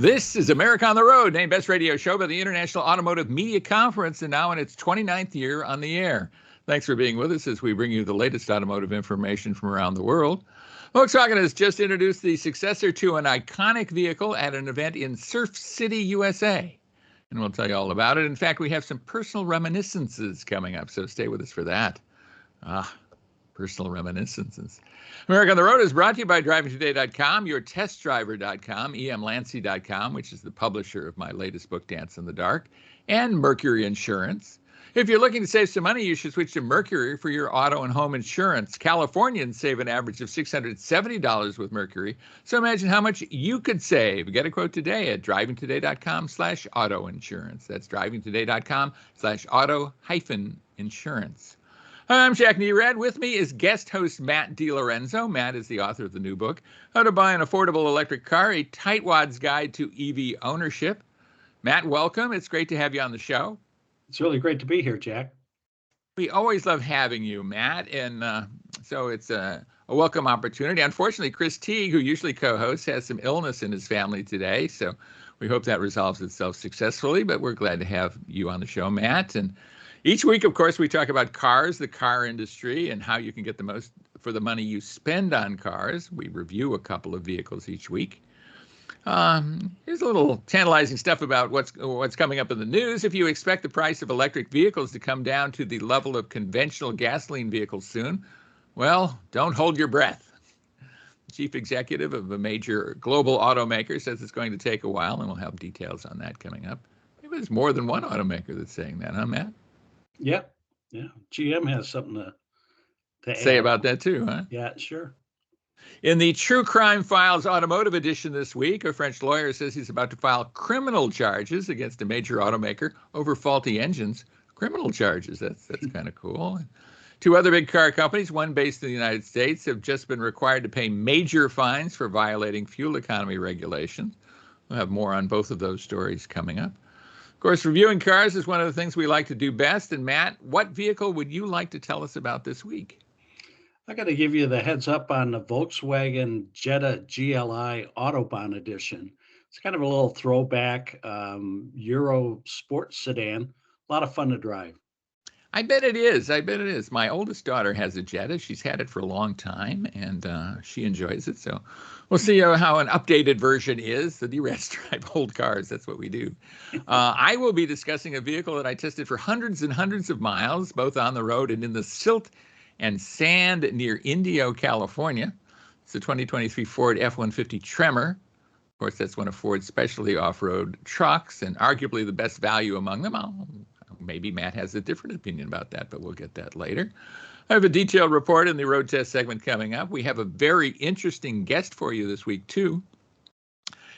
This is America on the Road, named Best Radio Show by the International Automotive Media Conference, and now in its 29th year on the air. Thanks for being with us as we bring you the latest automotive information from around the world. Volkswagen has just introduced the successor to an iconic vehicle at an event in Surf City, USA. And we'll tell you all about it. In fact, we have some personal reminiscences coming up, so stay with us for that. Personal reminiscences. America on the Road is brought to you by drivingtoday.com, yourtestdriver.com, emlancy.com, which is the publisher of my latest book, Dance in the Dark, and Mercury Insurance. If you're looking to save some money, you should switch to Mercury for your auto and home insurance. Californians save an average of $670 with Mercury. So imagine how much you could save. Get a quote today at drivingtoday.com/auto insurance. That's drivingtoday.com/auto-insurance. I'm Jack Nerad. With me is guest host Matt DiLorenzo. Matt is the author of the new book, How to Buy an Affordable Electric Car, a Tightwad's Guide to EV Ownership. Matt, welcome. It's great to have you on the show. It's really great to be here, Jack. We always love having you, Matt, and so it's a welcome opportunity. Unfortunately, Chris Teague, who usually co-hosts, has some illness in his family today, so we hope that resolves itself successfully, but we're glad to have you on the show, Matt. And each week, of course, we talk about cars, the car industry, and how you can get the most for the money you spend on cars. We review a couple of vehicles each week. Here's a little tantalizing stuff about what's coming up in the news. If you expect the price of electric vehicles to come down to the level of conventional gasoline vehicles soon, well, don't hold your breath. The chief executive of a major global automaker says it's going to take a while, and we'll have details on that coming up. Maybe there's more than one automaker that's saying that, huh, Matt? Yeah. GM has something to say add about that too, huh? Yeah, sure. In the True Crime Files Automotive Edition this week, a French lawyer says he's about to file criminal charges against a major automaker over faulty engines. Criminal charges, that's kind of cool. Two other big car companies, one based in the United States, have just been required to pay major fines for violating fuel economy regulations. We'll have more on both of those stories coming up. Of course, reviewing cars is one of the things we like to do best. And Matt, what vehicle would you like to tell us about this week? I got to give you the heads up on the Volkswagen Jetta GLI Autobahn Edition. It's kind of a little throwback Euro sports sedan. A lot of fun to drive. I bet it is. My oldest daughter has a Jetta. She's had it for a long time, and she enjoys it. So we'll see how an updated version is. The Nerads drive old cars. That's what we do. I will be discussing a vehicle that I tested for hundreds and hundreds of miles, both on the road and in the silt and sand near Indio, California. It's the 2023 Ford F-150 Tremor. Of course, that's one of Ford's specialty off-road trucks, and arguably the best value among them. Maybe Matt has a different opinion about that, but we'll get that later. I have a detailed report in the road test segment coming up. We have a very interesting guest for you this week, too.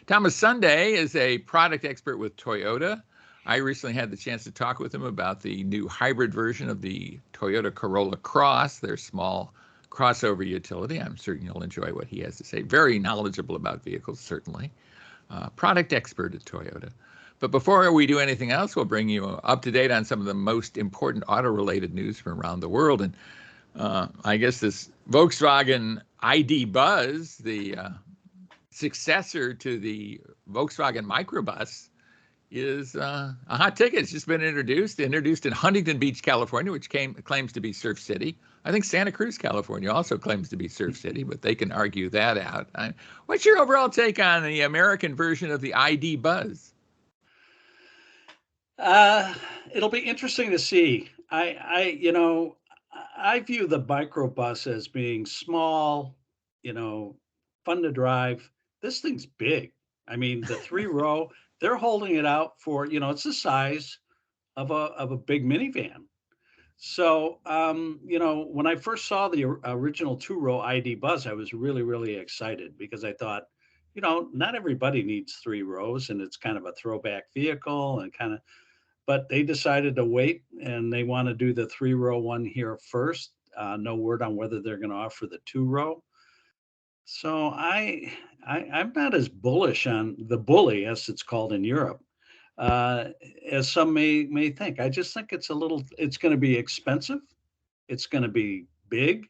Thomas Sondej is a product expert with Toyota. I recently had the chance to talk with him about the new hybrid version of the Toyota Corolla Cross, their small crossover utility. I'm certain you'll enjoy what he has to say. Very knowledgeable about vehicles, certainly. Product expert at Toyota. But before we do anything else, we'll bring you up to date on some of the most important auto-related news from around the world. And I guess this Volkswagen ID.Buzz, the successor to the Volkswagen microbus, is a hot ticket. It's just been introduced in Huntington Beach, California, which claims to be Surf City. I think Santa Cruz, California also claims to be Surf City, but they can argue that out. What's your overall take on the American version of the ID.Buzz? It'll be interesting to see. I view the microbus as being small, fun to drive. This thing's big. I mean, the 3-row, they're holding it out for, it's the size of a big minivan. So, when I first saw the original 2-row ID.Buzz, I was really, really excited because I thought, not everybody needs 3 rows, and it's kind of a throwback vehicle and but they decided to wait, and they want to do the 3-row one here first. No word on whether they're going to offer the 2-row. So I'm not as bullish on the bully, as it's called in Europe, as some may think. I just think it's going to be expensive. It's going to be big,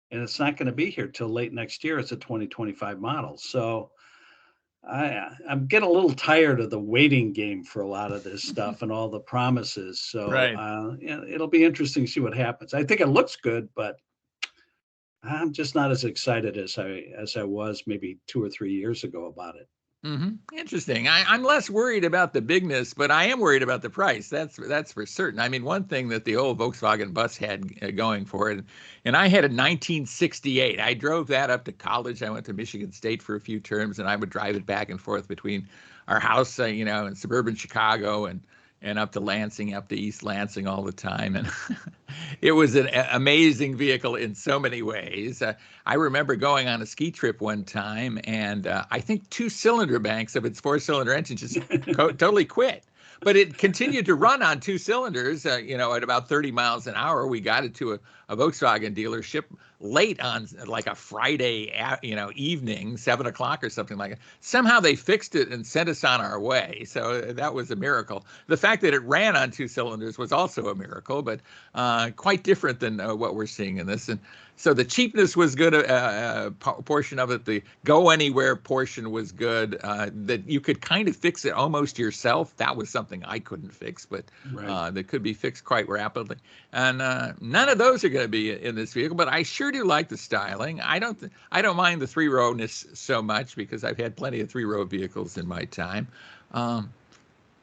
and it's not going to be here till late next year. It's a 2025 model. So I'm getting a little tired of the waiting game for a lot of this stuff and all the promises. So Right. yeah, it'll be interesting to see what happens. I think it looks good, but I'm just not as excited as I was maybe 2 or 3 years ago about it. Interesting. I'm less worried about the bigness, but I am worried about the price. That's for certain. I mean, one thing that the old Volkswagen bus had going for it, and I had a 1968. I drove that up to college. I went to Michigan State for a few terms, and I would drive it back and forth between our house, in suburban Chicago and up to Lansing, up to East Lansing all the time. And it was an amazing vehicle in so many ways. I remember going on a ski trip one time, and I think two cylinder banks of its four-cylinder engine just totally quit. But it continued to run on two cylinders, at about 30 miles an hour. We got it to a Volkswagen dealership late on like a Friday, evening, 7 o'clock or something like that. Somehow they fixed it and sent us on our way. So that was a miracle. The fact that it ran on two cylinders was also a miracle, but quite different than what we're seeing in this. And so the cheapness was good, portion of it. The go anywhere portion was good. That you could kind of fix it almost yourself. That was something I couldn't fix, but Right. that could be fixed quite rapidly. And none of those are going to be in this vehicle. But I sure do like the styling. I don't mind the three-rowness so much because I've had plenty of three-row vehicles in my time.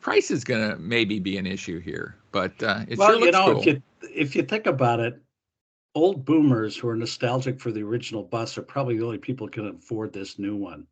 Price is going to maybe be an issue here, but it Well, sure looks if cool. you think about it, old boomers who are nostalgic for the original bus are probably the only people who can afford this new one.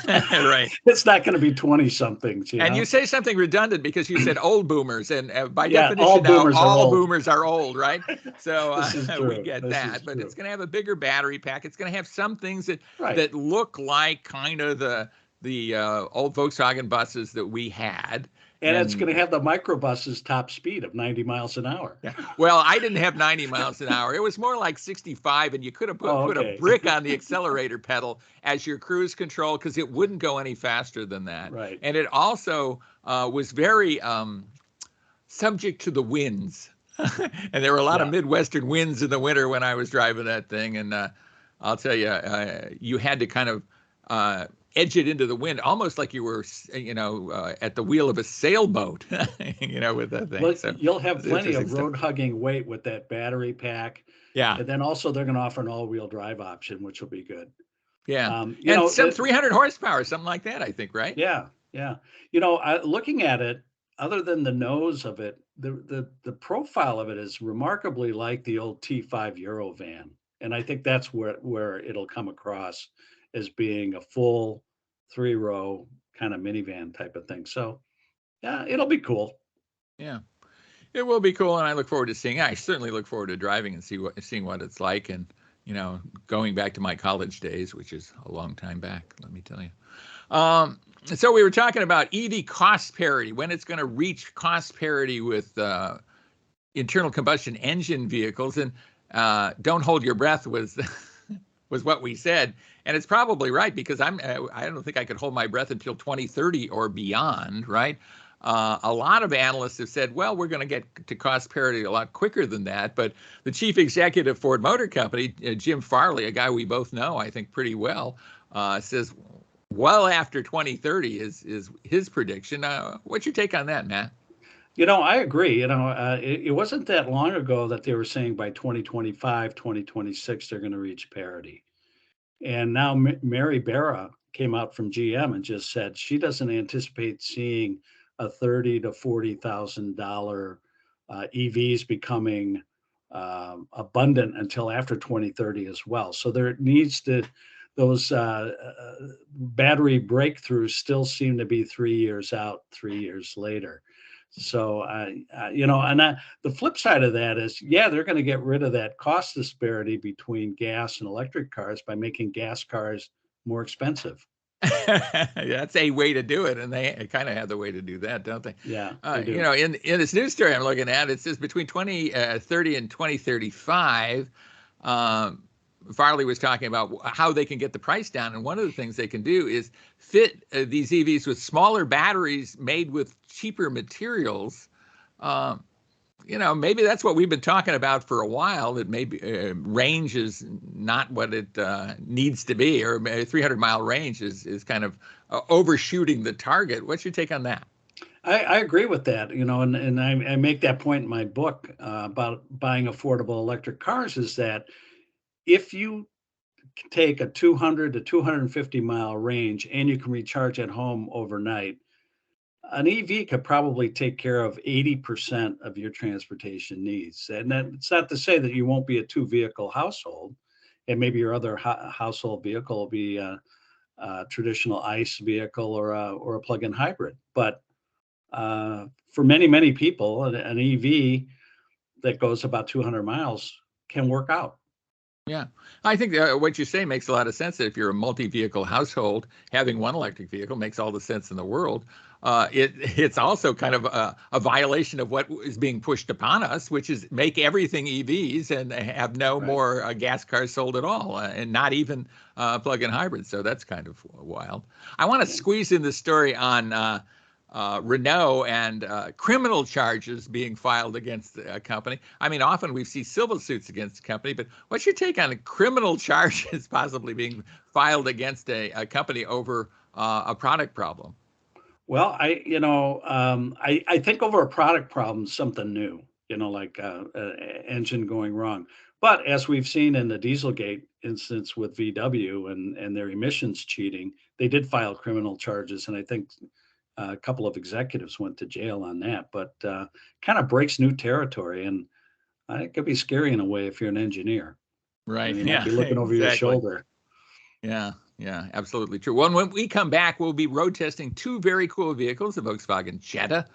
Right. It's not going to be 20 somethings, you And you know? say something redundant because you said old boomers, and by Yeah, all definition now, boomers are all old. boomers are old, right? So This is we true. get This is that, but it's true. going to have a bigger battery pack. It's going to have some things that Right. that look like kind of the old Volkswagen buses that we had, And it's and going to have the microbus's top speed of 90 miles an hour. yeah. Well, I didn't have 90 miles an hour. It was more like 65, and you could have Oh, put a okay. brick on the accelerator pedal as your cruise control because it wouldn't go any faster than that. Right. And it also was very subject to the winds. And there were a lot of Yeah. Midwestern winds in the winter when I was driving that thing. And I'll tell you, you had to kind of edge it into the wind, almost like you were, at the wheel of a sailboat, with that thing. Well, So you'll have it's plenty interesting of stuff. road hugging weight with that battery pack. Yeah. And then also they're going to offer an all-wheel drive option, which will be good. Yeah. You And know, some 300 horsepower, something like that, I think, right? yeah, yeah. Looking at it, other than the nose of it, the profile of it is remarkably like the old T5 Eurovan, and I think that's where it'll come across as being a full three-row kind of minivan type of thing. So yeah, it'll be cool. Yeah. It will be cool, and I look forward to seeing. I certainly look forward to driving and seeing what it's like, and going back to my college days, which is a long time back, let me tell you. So we were talking about EV cost parity, when it's going to reach cost parity with internal combustion engine vehicles, and don't hold your breath was was what we said, and it's probably right because I don't think I could hold my breath until 2030 or beyond, right? A lot of analysts have said, well, we're going to get to cost parity a lot quicker than that. But the chief executive of Ford Motor Company, Jim Farley, a guy we both know, I think, pretty well, says well after 2030 is his prediction. What's your take on that, Matt? I agree. It wasn't that long ago that they were saying by 2025, 2026, they're going to reach parity. And now Mary Barra came out from GM and just said she doesn't anticipate seeing a $30,000 to $40,000 EVs becoming abundant until after 2030 as well. So there needs to those battery breakthroughs still seem to be 3 years out, 3 years later. So the flip side of that is, yeah, they're going to get rid of that cost disparity between gas and electric cars by making gas cars more expensive. That's a way to do it, and they kind of have the way to do that, don't they? Yeah, they do. In this news story I'm looking at, it says between 2030 and 2035, Farley was talking about how they can get the price down, and one of the things they can do is fit these EVs with smaller batteries made with cheaper materials. Maybe that's what we've been talking about for a while, that maybe range is not what it needs to be, or a 300-mile range is kind of overshooting the target. What's your take on that? I agree with that, and I make that point in my book about buying affordable electric cars is that if you take a 200 to 250 mile range and you can recharge at home overnight, an EV could probably take care of 80% of your transportation needs. And that's not to say that you won't be a two vehicle household, and maybe your other household vehicle will be a traditional ICE vehicle or a plug-in hybrid. But for many people, an EV that goes about 200 miles can work out. Yeah, I think what you say makes a lot of sense. That if you're a multi-vehicle household, having one electric vehicle makes all the sense in the world. It's also kind of a violation of what is being pushed upon us, which is make everything EVs and have no Right. more gas cars sold at all, and not even plug-in hybrids. So that's kind of wild. I want to Yeah. squeeze in the story on Renault and criminal charges being filed against a company. I mean, often we see civil suits against a company, but what's your take on criminal charges possibly being filed against a company over a product problem? Well, I think over a product problem, something new, like engine going wrong. But as we've seen in the Dieselgate instance with VW and their emissions cheating, they did file criminal charges, and I think a couple of executives went to jail on that. But kind of breaks new territory, and it could be scary in a way if you're an engineer. Right. You might Yeah, be looking over your exactly. shoulder. Yeah, yeah, absolutely true. Well, when we come back, we'll be road testing two very cool vehicles, the Volkswagen Jetta,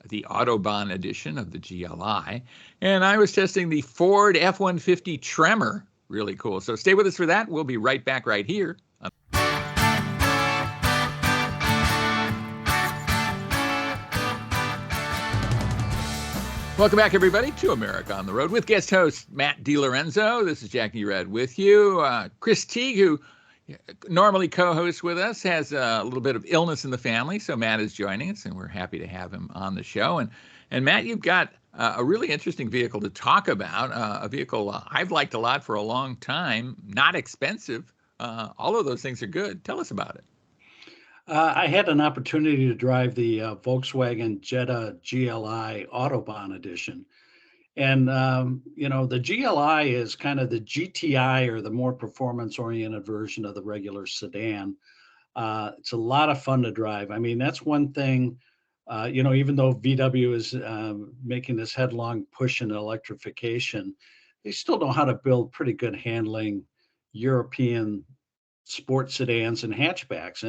the Autobahn edition of the GLI, and I was testing the Ford F-150 Tremor. Really cool. So stay with us for that. We'll be right back right here. Welcome back, everybody, to America on the Road with guest host Matt DiLorenzo. This is Jack Nerad with you. Chris Teague, who normally co-hosts with us, has a little bit of illness in the family, so Matt is joining us, and we're happy to have him on the show. And Matt, you've got a really interesting vehicle to talk about, a vehicle I've liked a lot for a long time, not expensive. All of those things are good. Tell us about it. I had an opportunity to drive the Volkswagen Jetta GLI Autobahn edition. And, the GLI is kind of the GTI or the more performance oriented version of the regular sedan. It's a lot of fun to drive. I mean, that's one thing, even though VW is making this headlong push in electrification, they still know how to build pretty good handling European sports sedans and hatchbacks.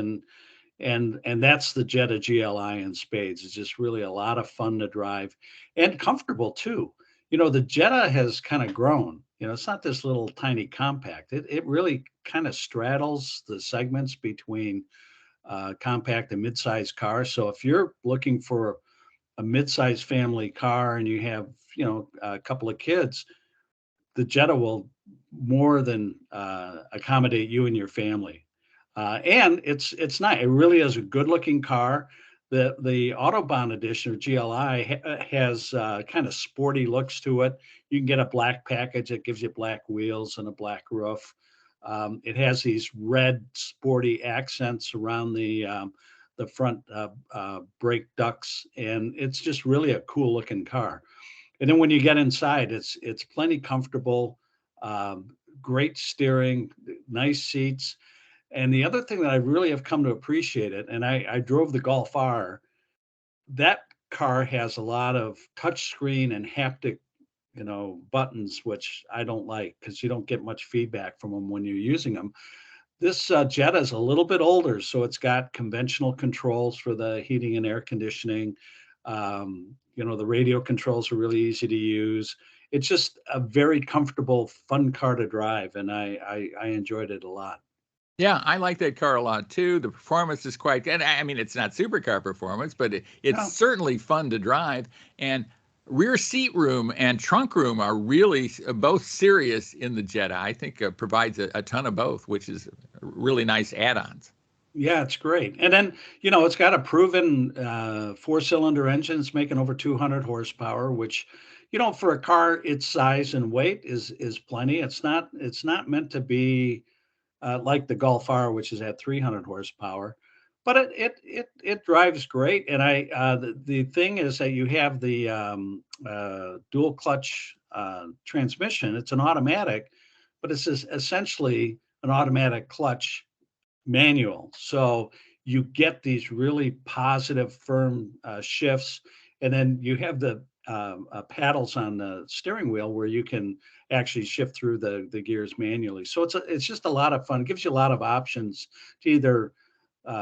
And that's the Jetta GLI in spades. It's just really a lot of fun to drive and comfortable too. The Jetta has kind of grown. It's not this little tiny compact. It really kind of straddles the segments between compact and mid-sized cars. So if you're looking for a mid-sized family car and you have, a couple of kids, the Jetta will more than accommodate you and your family. And it's not. It really is a good-looking car. The Autobahn edition or GLI has kind of sporty looks to it. You can get a black package that gives you black wheels and a black roof. It has these red sporty accents around the front brake ducts, and it's just really a cool-looking car. And then when you get inside, it's plenty comfortable, great steering, nice seats. And the other thing that I really have come to appreciate it, and I drove the Golf R, that car has a lot of touch screen and haptic, buttons, which I don't like because you don't get much feedback from them when you're using them. This Jetta is a little bit older, so it's got conventional controls for the heating and air conditioning. The radio controls are really easy to use. It's just a very comfortable, fun car to drive, and I enjoyed it a lot. Yeah, I like that car a lot too. The performance is quite good. I mean, it's not supercar performance, but it's No, certainly fun to drive. And rear seat room and trunk room are really both serious in the Jetta. I think provides a ton of both, which is really nice add-ons. yeah, it's great. And then, it's got a proven four-cylinder engine. It's making over 200 horsepower, which, for a car its size and weight is plenty. It's not meant to be like the Golf R, which is at 300 horsepower. But it drives great, and the thing is that you have the dual clutch transmission. It's an automatic, but essentially an automatic clutch manual. So you get these really positive, firm shifts, and then you have the paddles on the steering wheel where you can actually shift through the gears manually. So it's just a lot of fun. It gives you a lot of options to either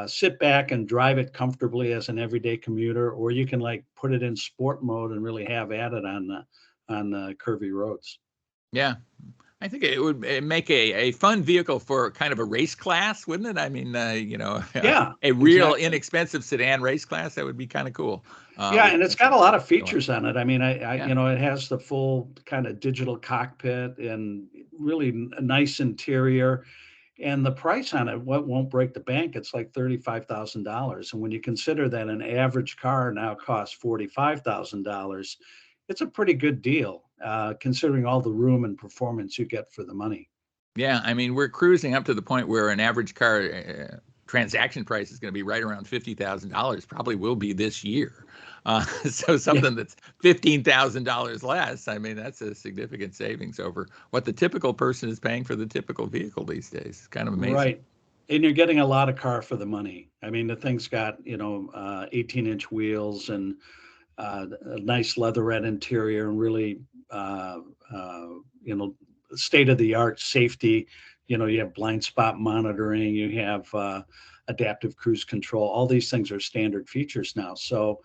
sit back and drive it comfortably as an everyday commuter, or you can like put it in sport mode and really have at it on the curvy roads. Yeah. I think it would make a fun vehicle for kind of a race class, wouldn't it? I mean, Yeah, a real exactly. inexpensive sedan race class, that would be kind of cool. Yeah, With and it's got a something lot of going on. features on it. I mean, Yeah. it has the full kind of digital cockpit and really a nice interior. And the price on it, what won't break the bank, it's like $35,000. And when you consider that an average car now costs $45,000, it's a pretty good deal, considering all the room and performance you get for the money. Yeah, I mean, we're cruising up to the point where an average car transaction price is going to be right around $50,000. Probably will be this year. So Yeah, something that's $15,000 less. I mean, that's a significant savings over what the typical person is paying for the typical vehicle these days. It's kind of amazing. right. And you're getting a lot of car for the money. I mean, the thing's got, 18-inch wheels and a nice leatherette interior and really, uh, uh, you know, state of the art safety. You have blind spot monitoring, you have adaptive cruise control. All these things are standard features now. So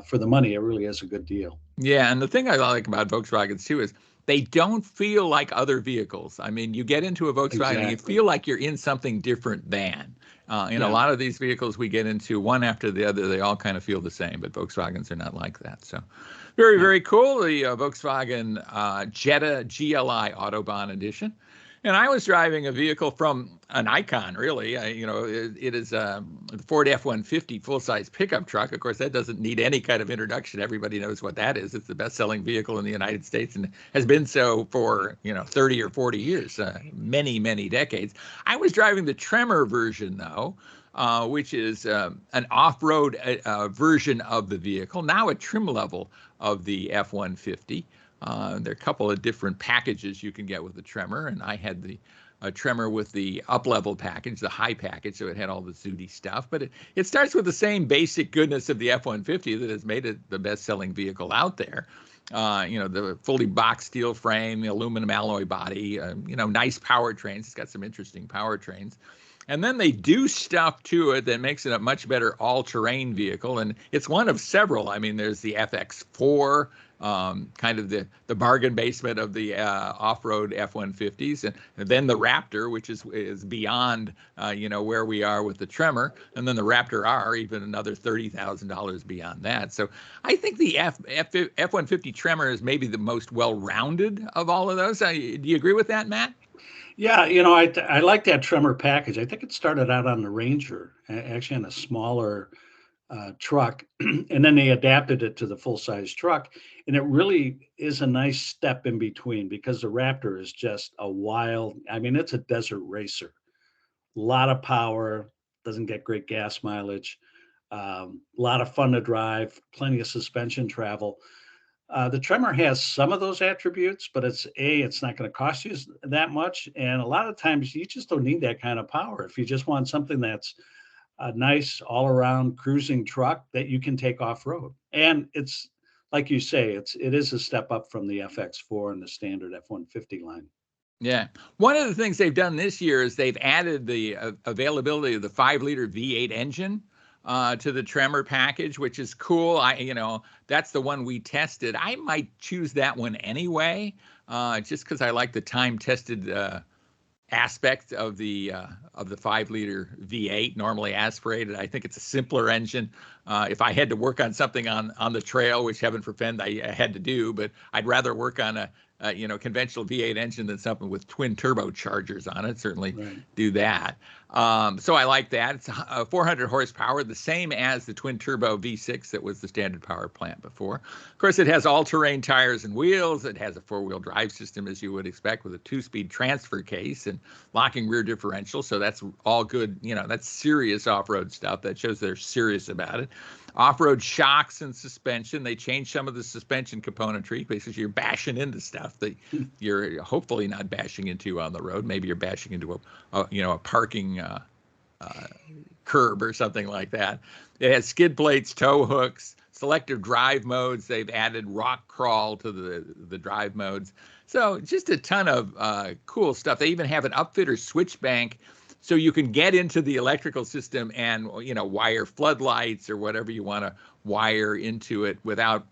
for the money, it really is a good deal. Yeah, and the thing I like about Volkswagens too is they don't feel like other vehicles. I mean, you get into a Volkswagen and you Exactly. feel like you're in something different than. In a Yeah. lot of these vehicles we get into, one after the other, they all kind of feel the same, but Volkswagens are not like that. So, very, Yeah. very cool. The Volkswagen Jetta GLI Autobahn Edition. And I was driving a vehicle from an icon, really. It is the Ford F-150 full-size pickup truck. Of course, that doesn't need any kind of introduction. Everybody knows what that is. It's the best-selling vehicle in the United States and has been so for 30 or 40 years, many, many decades. I was driving the Tremor version, though, which is an off-road version of the vehicle, now a trim level of the F-150. There are a couple of different packages you can get with the Tremor, and I had the Tremor with the up-level package, the high package, so it had all the Zooty stuff. But it starts with the same basic goodness of the F-150 that has made it the best-selling vehicle out there. The fully boxed steel frame, the aluminum alloy body, nice powertrains. It's got some interesting powertrains. And then they do stuff to it that makes it a much better all-terrain vehicle. And it's one of several. I mean, there's the FX4, kind of the bargain basement of the off-road F-150s, and then the Raptor, which is beyond where we are with the Tremor, and then the Raptor R, even another $30,000 beyond that. So I think the F-150 Tremor is maybe the most well-rounded of all of those. Do you agree with that, Matt? Yeah, I like that Tremor package. I think it started out on the Ranger, actually on a smaller truck, and then they adapted it to the full size truck. And it really is a nice step in between because the Raptor is just a wild, I mean, it's a desert racer. A lot of power, doesn't get great gas mileage, a lot of fun to drive, plenty of suspension travel. The Tremor has some of those attributes, but it's not going to cost you that much. And a lot of times you just don't need that kind of power. If you just want something that's a nice all around cruising truck that you can take off road. And it's like you say, it is a step up from the FX4 and the standard F-150 line. Yeah. One of the things they've done this year is they've added the availability of the 5-liter V8 engine to the Tremor package, which is cool. That's the one we tested. I might choose that one anyway, just because I like the time-tested aspect of the 5-liter V8, normally aspirated. I think it's a simpler engine. If I had to work on something on the trail, which heaven forfend I had to do, but I'd rather work on conventional V8 engine than something with twin turbochargers on it. Certainly Right. do that. So I like that. It's 400 horsepower, the same as the twin turbo V6 that was the standard power plant before. Of course, it has all-terrain tires and wheels. It has a four-wheel drive system, as you would expect, with a two-speed transfer case and locking rear differential. So that's all good. That's serious off-road stuff. That shows they're serious about it. Off-road shocks and suspension. They changed some of the suspension componentry because you're bashing into stuff that you're hopefully not bashing into on the road. Maybe you're bashing into a parking curb or something like that. It has skid plates, tow hooks, selective drive modes. They've added rock crawl to the drive modes. So just a ton of cool stuff. They even have an upfitter switch bank, so you can get into the electrical system and wire floodlights or whatever you want to wire into it without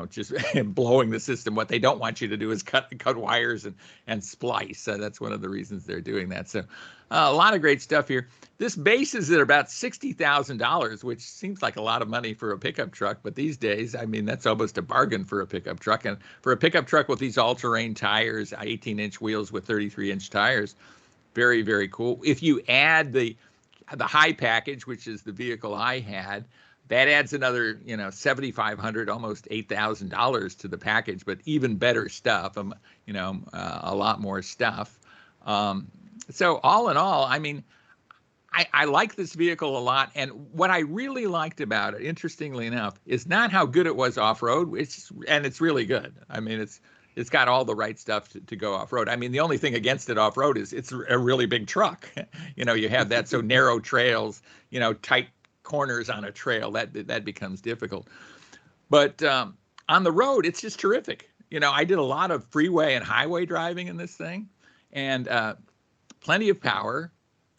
just blowing the system. What they don't want you to do is cut wires and splice. So that's one of the reasons they're doing that. So a lot of great stuff here. This base is at about $60,000, which seems like a lot of money for a pickup truck, but these days, that's almost a bargain for a pickup truck. And for a pickup truck with these all-terrain tires, 18-inch wheels with 33-inch tires, very, very cool. If you add the high package, which is the vehicle I had, that adds another, $7,500, almost $8,000 to the package, but even better stuff, a lot more stuff. So all in all, I like this vehicle a lot. And what I really liked about it, interestingly enough, is not how good it was off-road, and it's really good. It's got all the right stuff to go off-road. The only thing against it off-road is it's a really big truck. You have that, so narrow trails, tight corners on a trail, that becomes difficult. But on the road, it's just terrific. I did a lot of freeway and highway driving in this thing, and plenty of power,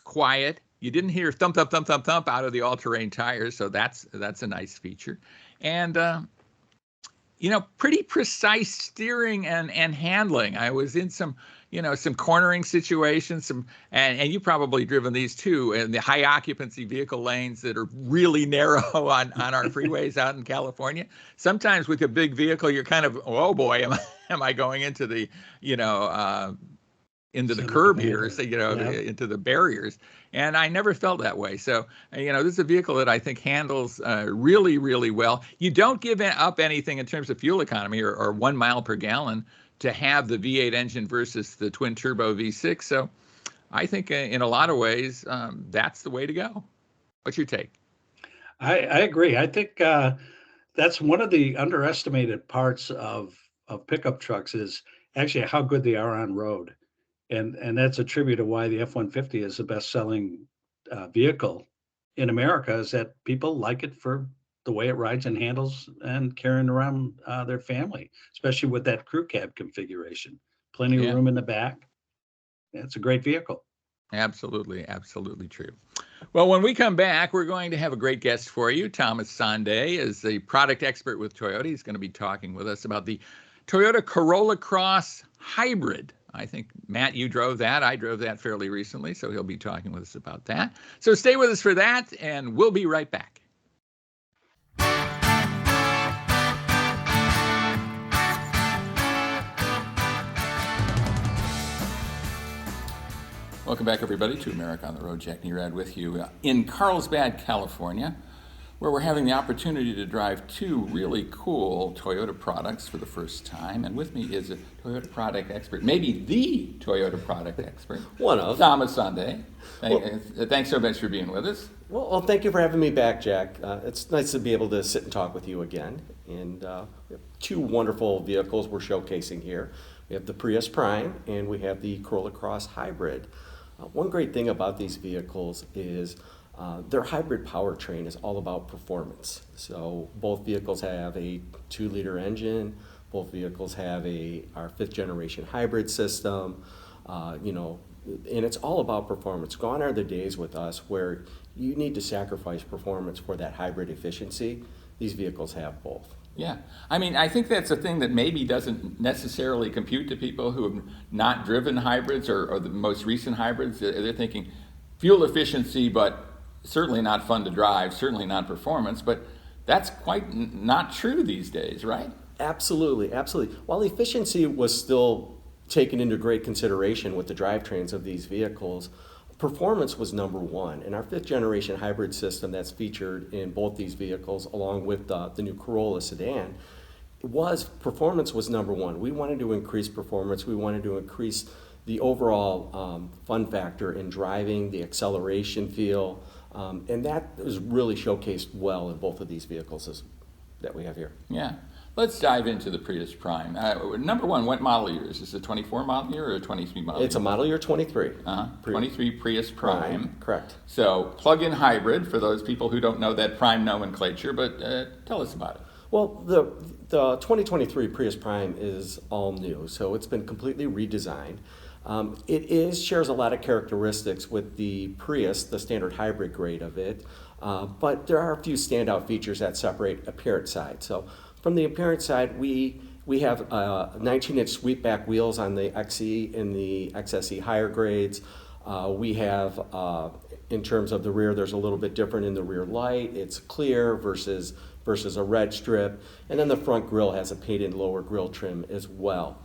quiet. You didn't hear thump, thump, thump, thump, thump out of the all-terrain tires, so that's a nice feature. And pretty precise steering and handling. I was in some cornering situations, and you've probably driven these too, in the high occupancy vehicle lanes that are really narrow on our freeways out in California. Sometimes with a big vehicle, you're kind of, oh boy, am I going into the, into the curb here, so, into the barriers. And I never felt that way. So, this is a vehicle that I think handles really, really well. You don't give up anything in terms of fuel economy or 1 mile per gallon to have the V8 engine versus the twin turbo V6. So I think in a lot of ways, that's the way to go. What's your take? I agree. I think that's one of the underestimated parts of pickup trucks is actually how good they are on road. And that's a tribute to why the F-150 is the best-selling vehicle in America, is that people like it for the way it rides and handles and carrying around their family, especially with that crew cab configuration. Plenty of room in the back. It's a great vehicle. Absolutely, absolutely true. Well, when we come back, we're going to have a great guest for you. Thomas Sondej is the product expert with Toyota. He's going to be talking with us about the Toyota Corolla Cross Hybrid. I think, Matt, you drove that. I drove that fairly recently, so he'll be talking with us about that. So stay with us for that, and we'll be right back. Welcome back, everybody, to America on the Road. Jack Nerad with you in Carlsbad, California, where we're having the opportunity to drive two really cool Toyota products for the first time. And with me is a Toyota product expert, maybe the Toyota product expert. One of. Thomas Sondej. Thanks so much for being with us. Well, thank you for having me back, Jack. It's nice to be able to sit and talk with you again. And we have two wonderful vehicles we're showcasing here. We have the Prius Prime and we have the Corolla Cross Hybrid. One great thing about these vehicles is their hybrid powertrain is all about performance. So both vehicles have a 2-liter engine. Both vehicles have our 5th generation hybrid system. And it's all about performance. Gone are the days with us where you need to sacrifice performance for that hybrid efficiency. These vehicles have both. Yeah. I think that's a thing that maybe doesn't necessarily compute to people who have not driven hybrids or the most recent hybrids. They're thinking fuel efficiency, but certainly not fun to drive, certainly not performance. But that's quite not true these days, right? Absolutely, absolutely. While efficiency was still taken into great consideration with the drivetrains of these vehicles, performance was number one. And our fifth generation hybrid system that's featured in both these vehicles, along with the new Corolla sedan, performance was number one. We wanted to increase performance. We wanted to increase the overall fun factor in driving, the acceleration feel, and that is really showcased well in both of these vehicles that we have here. Yeah. Let's dive into the Prius Prime. Number one, what model year is this? A 24 model year or a 23 model year? It's a model year 23. 23 Prius Prime. Correct. So plug-in hybrid for those people who don't know that Prime nomenclature, but tell us about it. Well, the 2023 Prius Prime is all new, so it's been completely redesigned. It shares a lot of characteristics with the Prius, the standard hybrid grade of it, but there are a few standout features that separate appearance side. So from the appearance side, we have 19-inch sweepback wheels on the XE and the XSE higher grades. We have, in terms of the rear, there's a little bit different in the rear light. It's clear versus a red strip. And then the front grille has a painted lower grille trim as well.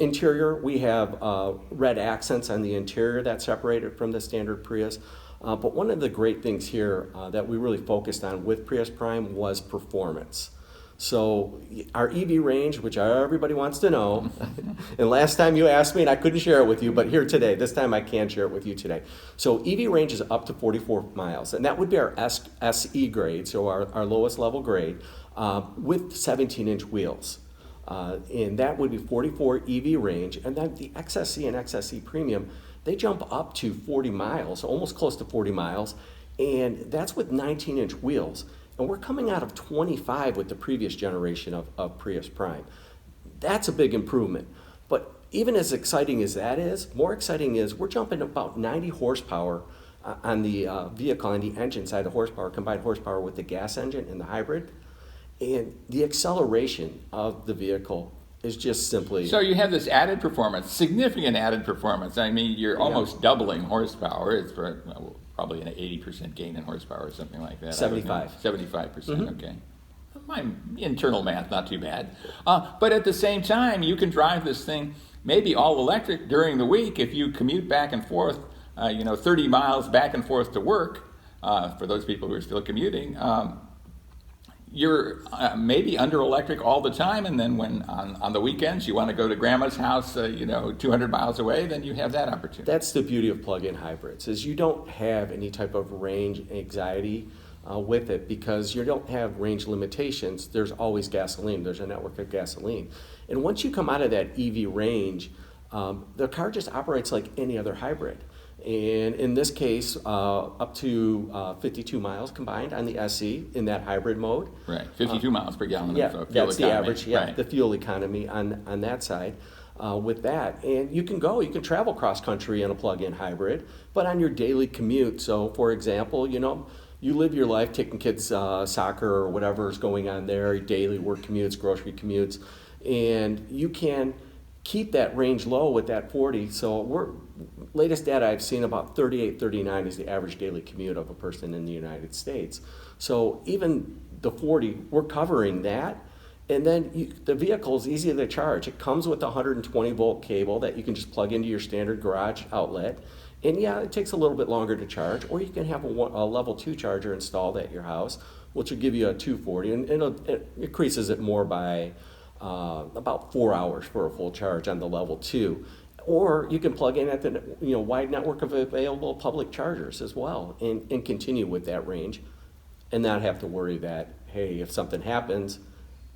Interior, we have red accents on the interior that separate it from the standard Prius. But one of the great things here that we really focused on with Prius Prime was performance. So our EV range, which everybody wants to know, and last time you asked me and I couldn't share it with you, but here today, this time I can share it with you today. So EV range is up to 44 miles, and that would be our SE grade, so our lowest level grade, with 17-inch wheels. And that would be 44 EV range, and then the XSE and XSE Premium, they jump up to 40 miles, almost close to 40 miles, and that's with 19-inch wheels. And we're coming out of 25 with the previous generation of Prius Prime. That's a big improvement. But even as exciting as that is, more exciting is we're jumping about 90 horsepower on the vehicle, on the engine side, the horsepower, combined horsepower with the gas engine and the hybrid. And the acceleration of the vehicle is just simply... So you have this added performance, significant added performance. I mean, you're almost doubling horsepower. It's probably an 80% gain in horsepower or something like that. 75. 75%, okay. My internal math, not too bad. But at the same time, you can drive this thing maybe all electric during the week if you commute back and forth, 30 miles back and forth to work, for those people who are still commuting. You're maybe under electric all the time, and then when on the weekends you want to go to grandma's house, 200 miles away, then you have that opportunity. That's the beauty of plug-in hybrids, is you don't have any type of range anxiety with it because you don't have range limitations. There's always gasoline. There's a network of gasoline. And once you come out of that EV range, the car just operates like any other hybrid. And in this case, up to 52 miles combined on the SE in that hybrid mode. Right, 52 miles per gallon yeah, of fuel that's economy. The average, yeah, right. The fuel economy on that side with that. And you can travel cross-country in a plug-in hybrid, but on your daily commute. So, for example, you live your life taking kids soccer or whatever is going on there, your daily work commutes, grocery commutes, and you can keep that range low with that 40. So latest data I've seen, about 38, 39 is the average daily commute of a person in the United States. So even the 40, we're covering that. And then the vehicle is easy to charge. It comes with a 120 volt cable that you can just plug into your standard garage outlet. And yeah, it takes a little bit longer to charge, or you can have a level 2 charger installed at your house, which will give you a 240, and it increases it more by about 4 hours for a full charge on the level 2. Or you can plug in at the wide network of available public chargers as well, and continue with that range, and not have to worry that, hey, if something happens,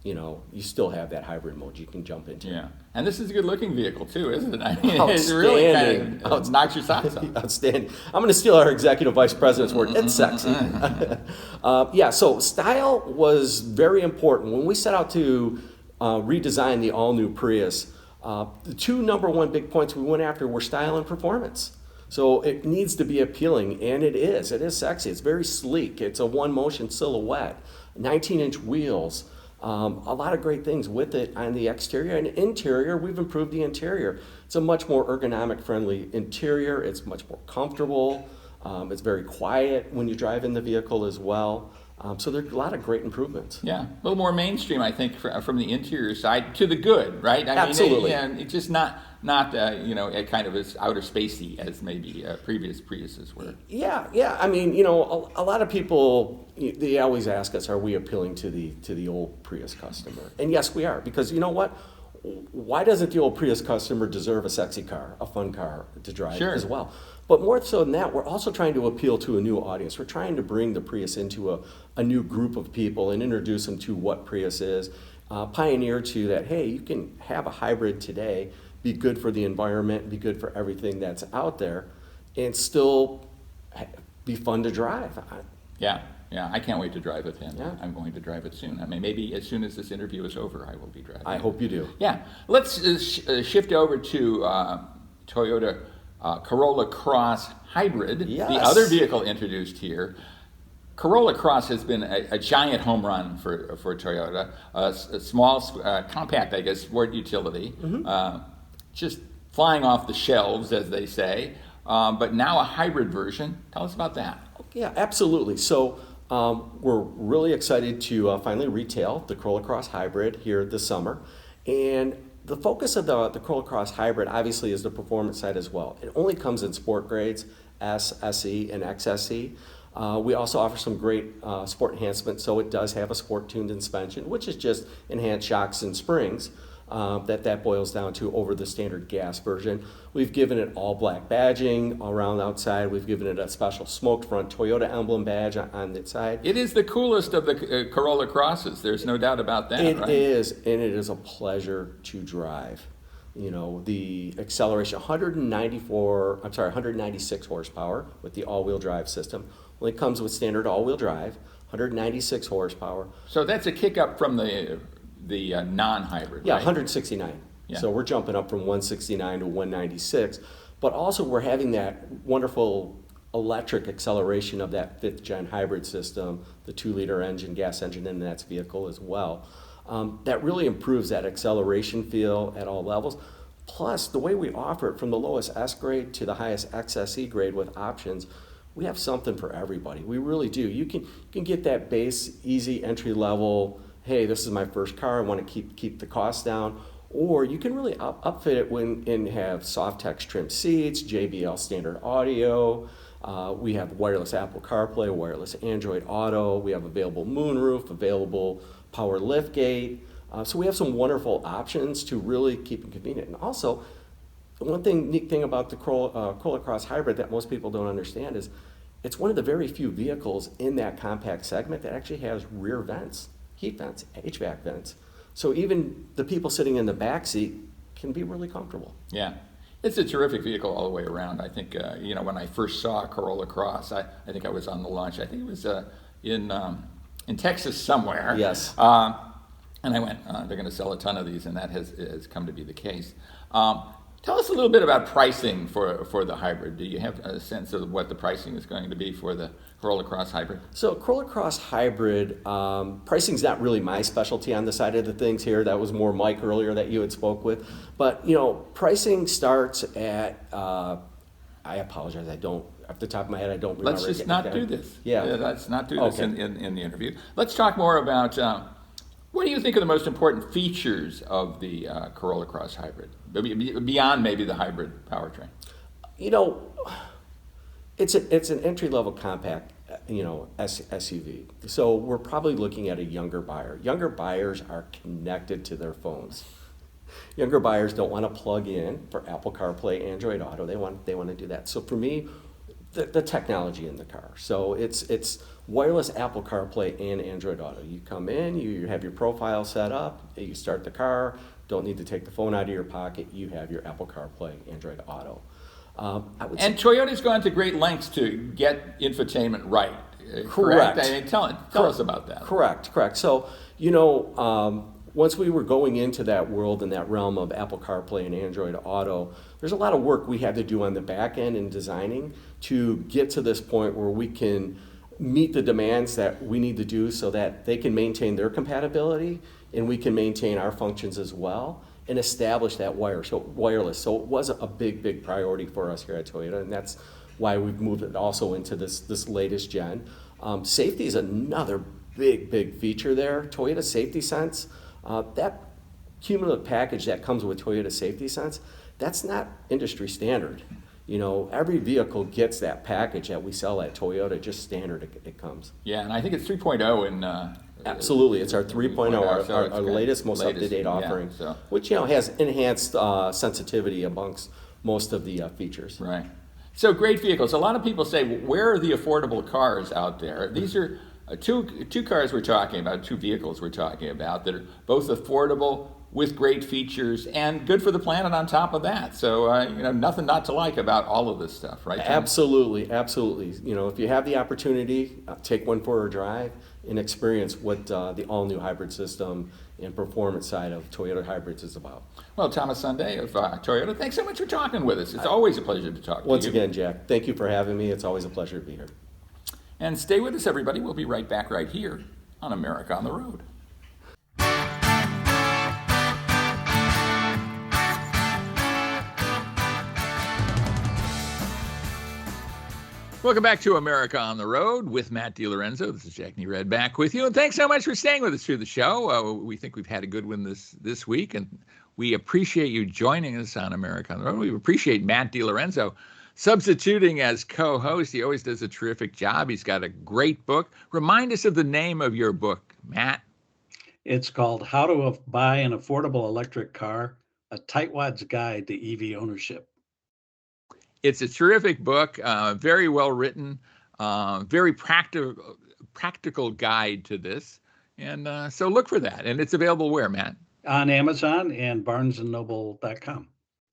you still have that hybrid mode you can jump into. Yeah, and this is a good-looking vehicle too, isn't it? I mean, it really kind of knocks your socks off. Outstanding. I'm going to steal our executive vice president's word. It's sexy. So style was very important when we set out to redesign the all-new Prius. The two number one big points we went after were style and performance. So it needs to be appealing, and it is. It is sexy. It's very sleek. It's a one-motion silhouette. 19-inch wheels. A lot of great things with it on the exterior and interior. We've improved the interior. It's a much more ergonomic friendly interior. It's much more comfortable. It's very quiet when you drive in the vehicle as well. So there are a lot of great improvements. Yeah, a little more mainstream, I think, from the interior side to the good, right? Absolutely. It's just not a kind of as outer spacey as maybe previous Priuses were. Yeah. I mean, a lot of people, they always ask us, are we appealing to the old Prius customer? And yes, we are, because you know what? Why doesn't the old Prius customer deserve a sexy car, a fun car to drive as well? But more so than that, we're also trying to appeal to a new audience. We're trying to bring the Prius into a new group of people and introduce them to what Prius is. Pioneer to that, hey, you can have a hybrid today, be good for the environment, be good for everything that's out there, and still be fun to drive. Yeah, I can't wait to drive with him. Yeah. I'm going to drive it soon. I mean, maybe as soon as this interview is over, I will be driving. I hope you do. Yeah. Let's shift over to Toyota Corolla Cross Hybrid, Yes. the other vehicle introduced here. Corolla Cross has been a giant home run for Toyota, a small, compact, I guess, sport utility, just flying off the shelves, as they say, but now a hybrid version. Tell us about that. Yeah, absolutely. So we're really excited to finally retail the Corolla Cross Hybrid here this summer. And the focus of the Corolla Cross Hybrid obviously is the performance side as well. It only comes in sport grades, S, SE, and XSE. We also offer some great sport enhancements, so it does have a sport-tuned suspension, which is just enhanced shocks and springs that boils down to over the standard gas version. We've given it all black badging around outside. We've given it a special smoked front Toyota emblem badge on the side. It is the coolest of the Corolla Crosses. There's no doubt about that, It right? is, and it is a pleasure to drive. The acceleration, 196 horsepower with the all-wheel drive system. Well, it comes with standard all-wheel drive, 196 horsepower. So that's a kick up from the non-hybrid, Yeah, right? 169. Yeah. So we're jumping up from 169 to 196. But also we're having that wonderful electric acceleration of that 5th-gen hybrid system, the 2-liter engine, gas engine in that vehicle as well. That really improves that acceleration feel at all levels. Plus, the way we offer it from the lowest S grade to the highest XSE grade with options, we have something for everybody. We really do. You can get that base, easy entry level, hey, this is my first car, I want to keep the cost down. Or you can really upfit it and have soft text trim seats, JBL standard audio. We have wireless Apple CarPlay, wireless Android Auto. We have available moonroof, available power liftgate. So we have some wonderful options to really keep it convenient. And also, one neat thing about the Corolla Cross Hybrid that most people don't understand is it's one of the very few vehicles in that compact segment that actually has rear vents, heat vents, HVAC vents. So even the people sitting in the back seat can be really comfortable. Yeah. It's a terrific vehicle all the way around. I think, when I first saw Corolla Cross, I think I was on the launch. I think it was in Texas somewhere. Yes. And I went, they're going to sell a ton of these, and that has come to be the case. Tell us a little bit about pricing for the hybrid. Do you have a sense of what the pricing is going to be for the Corolla Cross Hybrid? So Corolla Cross Hybrid, pricing's not really my specialty on the side of the things here. That was more Mike earlier that you had spoke with. But, pricing starts at, I apologize, I don't, off the top of my head, I don't remember. Let's just not do this. Yeah. Let's not do this Okay. in the interview. Let's talk more about what do you think are the most important features of the Corolla Cross Hybrid, beyond maybe the hybrid powertrain? It's an entry-level compact, SUV. So we're probably looking at a younger buyer. Younger buyers are connected to their phones. Younger buyers don't want to plug in for Apple CarPlay, Android Auto. They want to do that. So for me, the technology in the car. So it's wireless Apple CarPlay and Android Auto. You come in, you have your profile set up, you start the car, don't need to take the phone out of your pocket, you have your Apple CarPlay, Android Auto. And Toyota's gone to great lengths to get infotainment right. Correct. I mean, tell us about that. Correct. So, once we were going into that world and that realm of Apple CarPlay and Android Auto, there's a lot of work we had to do on the back end in designing to get to this point where we can meet the demands that we need to do so that they can maintain their compatibility and we can maintain our functions as well and establish that wireless. So it was a big priority for us here at Toyota, and that's why we've moved it also into this latest gen. Safety is another big feature there. Toyota Safety Sense, that cumulative package that comes with Toyota Safety Sense, that's not industry standard. Every vehicle gets that package that we sell at Toyota, just standard it comes. Yeah, and I think it's 3.0 in... Absolutely, it's our 3.0, so our latest, most up-to-date offering, which has enhanced sensitivity amongst most of the features. Right. So great vehicles. A lot of people say, where are the affordable cars out there? These are two cars we're talking about, two vehicles we're talking about that are both affordable with great features and good for the planet on top of that. So, nothing not to like about all of this stuff, right, Tom? Absolutely. If you have the opportunity, take one for a drive and experience what the all-new hybrid system and performance side of Toyota hybrids is about. Well, Thomas Sondej of Toyota, thanks so much for talking with us. It's always a pleasure to talk to you. Once again, Jack, thank you for having me. It's always a pleasure to be here. And stay with us, everybody. We'll be right back right here on America on the Road. Welcome back to America on the Road with Matt DiLorenzo. This is Jack Nerad back with you. And thanks so much for staying with us through the show. We think we've had a good one this week, and we appreciate you joining us on America on the Road. We appreciate Matt DiLorenzo substituting as co-host. He always does a terrific job. He's got a great book. Remind us of the name of your book, Matt. It's called How to Buy an Affordable Electric Car, a Tightwad's Guide to EV Ownership. It's a terrific book, very well written, very practical guide to this. And so look for that. And it's available where, Matt? On Amazon and barnesandnoble.com.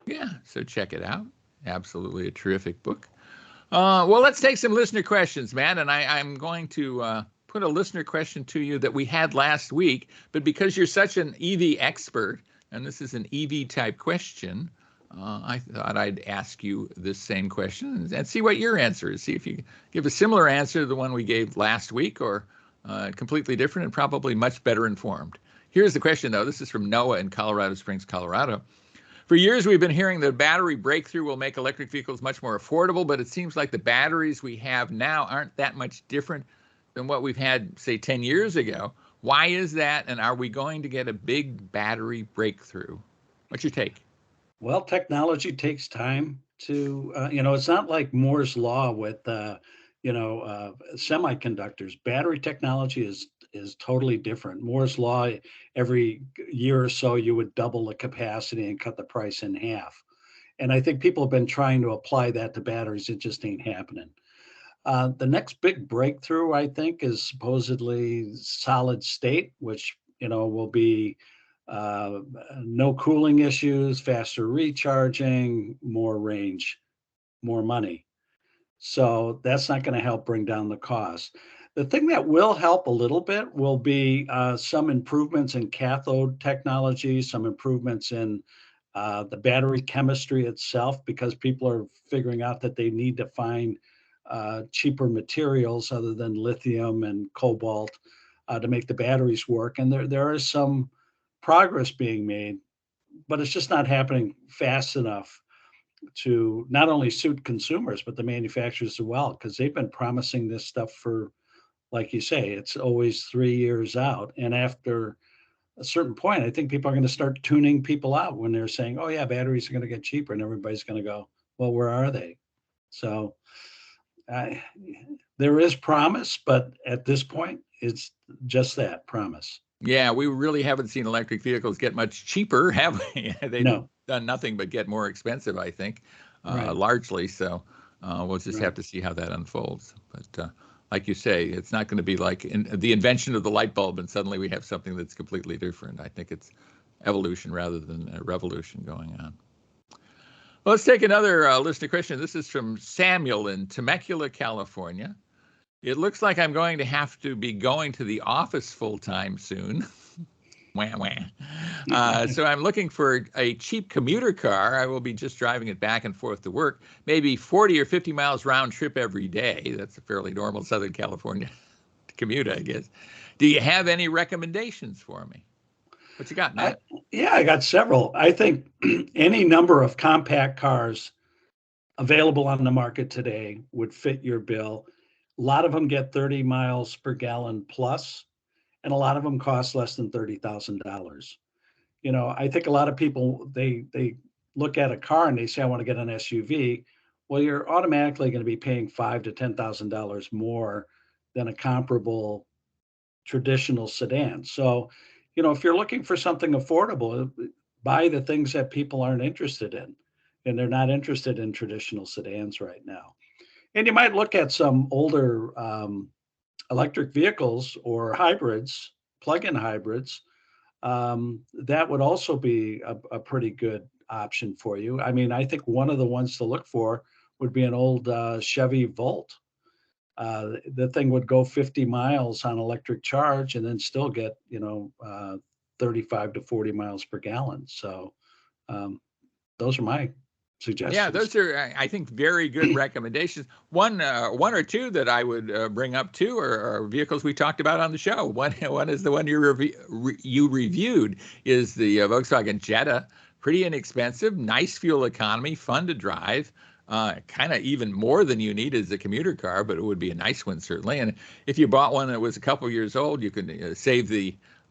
Yeah, so check it out. Absolutely a terrific book. Well, let's take some listener questions, Matt. And I'm going to put a listener question to you that we had last week. But because you're such an EV expert, and this is an EV type question, I thought I'd ask you this same question and see what your answer is. See if you give a similar answer to the one we gave last week or completely different and probably much better informed. Here's the question, though. This is from Noah in Colorado Springs, Colorado. For years, we've been hearing that battery breakthrough will make electric vehicles much more affordable, but it seems like the batteries we have now aren't that much different than what we've had, say, 10 years ago. Why is that, and are we going to get a big battery breakthrough? What's your take? Well, technology takes time to, it's not like Moore's law with, semiconductors. Battery technology is totally different. Moore's law, every year or so, you would double the capacity and cut the price in half. And I think people have been trying to apply that to batteries. It just ain't happening. The next big breakthrough, I think, is supposedly solid state, which, will be no cooling issues, faster recharging, more range, more money. So that's not going to help bring down the cost. The thing that will help a little bit will be some improvements in cathode technology, some improvements in the battery chemistry itself, because people are figuring out that they need to find cheaper materials other than lithium and cobalt to make the batteries work. And there is some progress being made, but it's just not happening fast enough to not only suit consumers, but the manufacturers as well, because they've been promising this stuff for, like you say, it's always 3 years out. And after a certain point, I think people are going to start tuning people out when they're saying, oh yeah, batteries are going to get cheaper, and everybody's going to go, well, where are they? So there is promise, but at this point, it's just that, promise. Yeah, we really haven't seen electric vehicles get much cheaper, have we? They've done nothing but get more expensive, I think, largely. So we'll just have to see how that unfolds. But like you say, it's not going to be like the invention of the light bulb and suddenly we have something that's completely different. I think it's evolution rather than a revolution going on. Well, let's take another listener question. This is from Samuel in Temecula, California. It looks like I'm going to have to be going to the office full time soon. Wah, wah. So I'm looking for a cheap commuter car. I will be just driving it back and forth to work, maybe 40 or 50 miles round trip every day. That's a fairly normal Southern California commute, I guess. Do you have any recommendations for me? What you got, Matt? I got several. I think any number of compact cars available on the market today would fit your bill. A lot of them get 30 miles per gallon plus, and a lot of them cost less than $30,000. I think a lot of people, they look at a car and they say, I want to get an SUV. Well, you're automatically going to be paying $5,000 to $10,000 more than a comparable traditional sedan. So, if you're looking for something affordable, buy the things that people aren't interested in, and they're not interested in traditional sedans right now. And you might look at some older electric vehicles or hybrids, plug-in hybrids. That would also be a pretty good option for you. I mean, I think one of the ones to look for would be an old Chevy Volt. The thing would go 50 miles on electric charge and then still get, 35 to 40 miles per gallon. So those are my suggestions. Yeah, those are, I think, very good recommendations. One or two that I would bring up too are vehicles we talked about on the show. One is the one you reviewed is the Volkswagen Jetta. Pretty inexpensive, nice fuel economy, fun to drive. Kind of even more than you need as a commuter car, but it would be a nice one certainly. And if you bought one that was a couple years old, you could save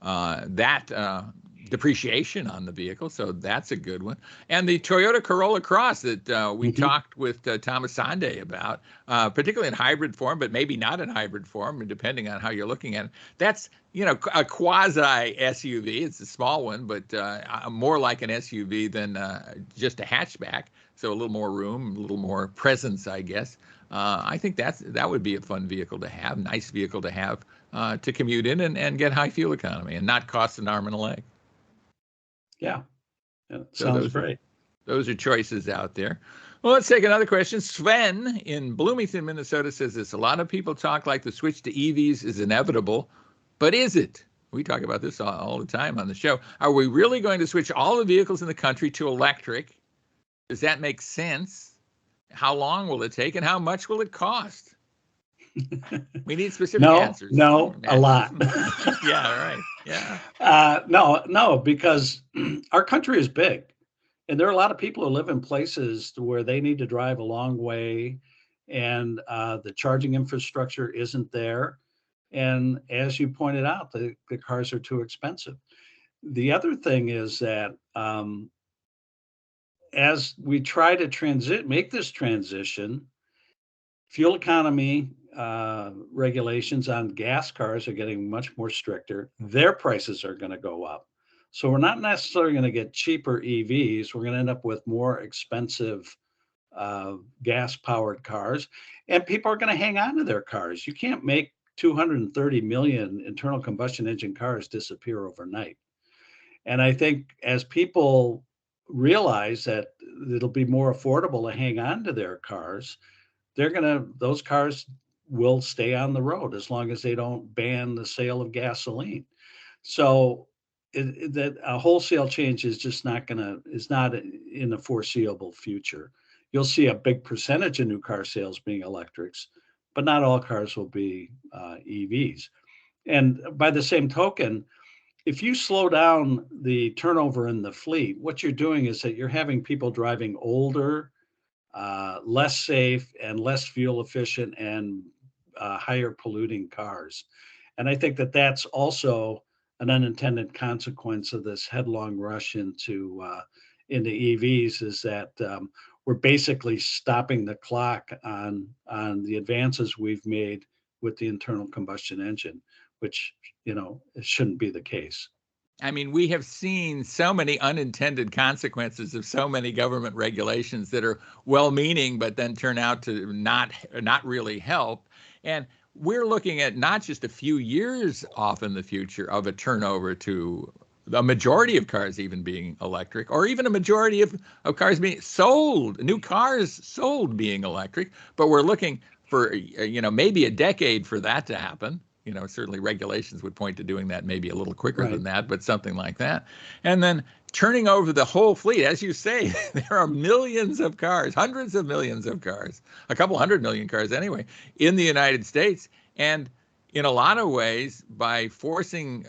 that depreciation on the vehicle, so that's a good one. And the Toyota Corolla Cross that we talked with Thomas Sondej about, particularly in hybrid form, but maybe not in hybrid form, depending on how you're looking at it. That's a quasi SUV. It's a small one, but more like an SUV than just a hatchback. So a little more room, a little more presence, I guess. I think that would be a fun vehicle to have, nice vehicle to have to commute in and get high fuel economy and not cost an arm and a leg. Yeah, sounds great. Those are choices out there. Well, let's take another question. Sven in Bloomington, Minnesota says this: a lot of people talk like the switch to EVs is inevitable, but is it? We talk about this all the time on the show. Are we really going to switch all the vehicles in the country to electric? Does that make sense? How long will it take, and how much will it cost? We need specific answers. No, a lot. Yeah, right. Yeah. No, because our country is big, and there are a lot of people who live in places where they need to drive a long way, and the charging infrastructure isn't there. And as you pointed out, the cars are too expensive. The other thing is that as we try to make this transition, fuel economy regulations on gas cars are getting much more stricter. Their prices are going to go up. So we're not necessarily going to get cheaper EVs. We're going to end up with more expensive gas-powered cars, and people are going to hang on to their cars. You can't make 230 million internal combustion engine cars disappear overnight. And I think as people realize that it'll be more affordable to hang on to their cars, those cars will stay on the road as long as they don't ban the sale of gasoline. So that a wholesale change is just not in the foreseeable future. You'll see a big percentage of new car sales being electrics, but not all cars will be EVs. And by the same token, if you slow down the turnover in the fleet, what you're doing is that you're having people driving older, less safe and less fuel efficient and higher polluting cars. And I think that that's also an unintended consequence of this headlong rush into EVs, is that we're basically stopping the clock on the advances we've made with the internal combustion engine, which, it shouldn't be the case. I mean, we have seen so many unintended consequences of so many government regulations that are well-meaning, but then turn out to not really help. And we're looking at not just a few years off in the future of a turnover to the majority of cars even being electric, or even a majority of cars being sold, new cars sold being electric, but we're looking for, maybe a decade for that to happen. Certainly regulations would point to doing that maybe a little quicker than that, but something like that. And then turning over the whole fleet, as you say, there are millions of cars, hundreds of millions of cars, a couple 100 million cars anyway, in the United States. And in a lot of ways, by forcing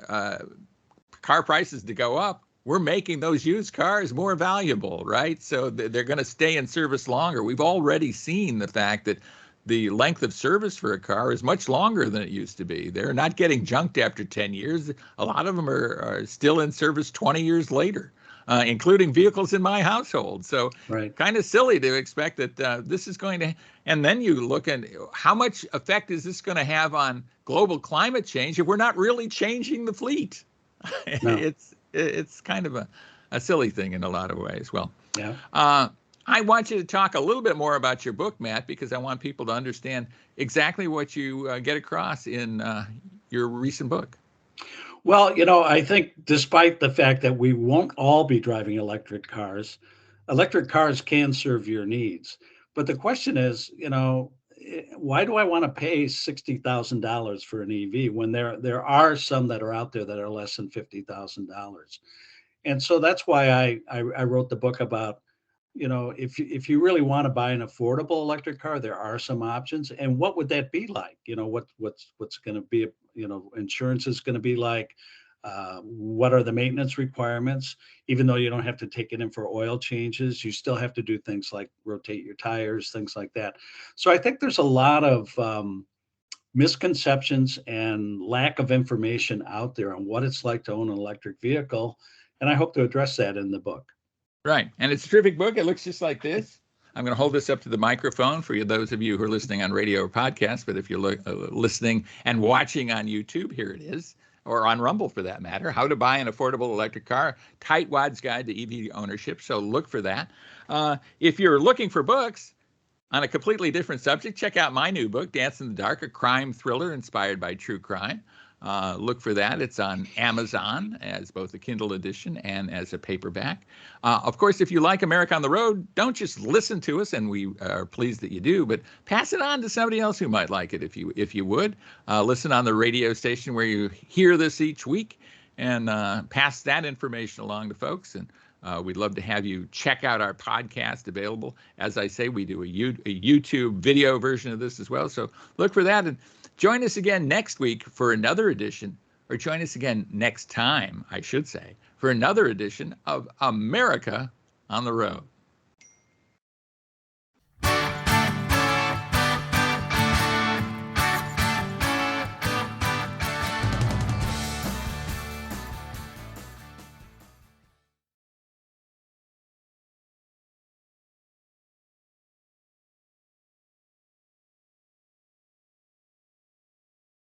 car prices to go up, we're making those used cars more valuable, right? So they're going to stay in service longer. We've already seen the fact that the length of service for a car is much longer than it used to be. They're not getting junked after 10 years. A lot of them are still in service 20 years later, including vehicles in my household. So Right. kind of silly to expect that this is going to, and then you look at how much effect is this going to have on global climate change if we're not really changing the fleet? No. It's kind of a silly thing in a lot of ways. Well, Yeah. I want you to talk a little bit more about your book, Matt, because I want people to understand exactly what you get across in your recent book. Well, I think despite the fact that we won't all be driving electric cars can serve your needs. But the question is, why do I want to pay $60,000 for an EV when there are some that are out there that are less than $50,000? And so that's why I wrote the book about, if you really want to buy an affordable electric car, there are some options. And what would that be like? What's going to be, insurance is going to be like. What are the maintenance requirements? Even though you don't have to take it in for oil changes, you still have to do things like rotate your tires, things like that. So I think there's a lot of misconceptions and lack of information out there on what it's like to own an electric vehicle. And I hope to address that in the book. Right. And it's a terrific book. It looks just like this. I'm going to hold this up to the microphone for those of you who are listening on radio or podcast. But if you're listening and watching on YouTube, here it is, or on Rumble for that matter, How to Buy an Affordable Electric Car, Tightwad's Guide to EV Ownership. So look for that. If you're looking for books on a completely different subject, check out my new book, Dance in the Dark, a crime thriller inspired by true crime. Look for that. It's on Amazon as both a Kindle edition and as a paperback. Of course, if you like America on the Road, don't just listen to us, and we are pleased that you do, but pass it on to somebody else who might like it if you would. Listen on the radio station where you hear this each week, and pass that information along to folks. And we'd love to have you check out our podcast available. As I say, we do a YouTube video version of this as well. So look for that. And join us again next week for another edition, or join us again next time, I should say, for another edition of America on the Road.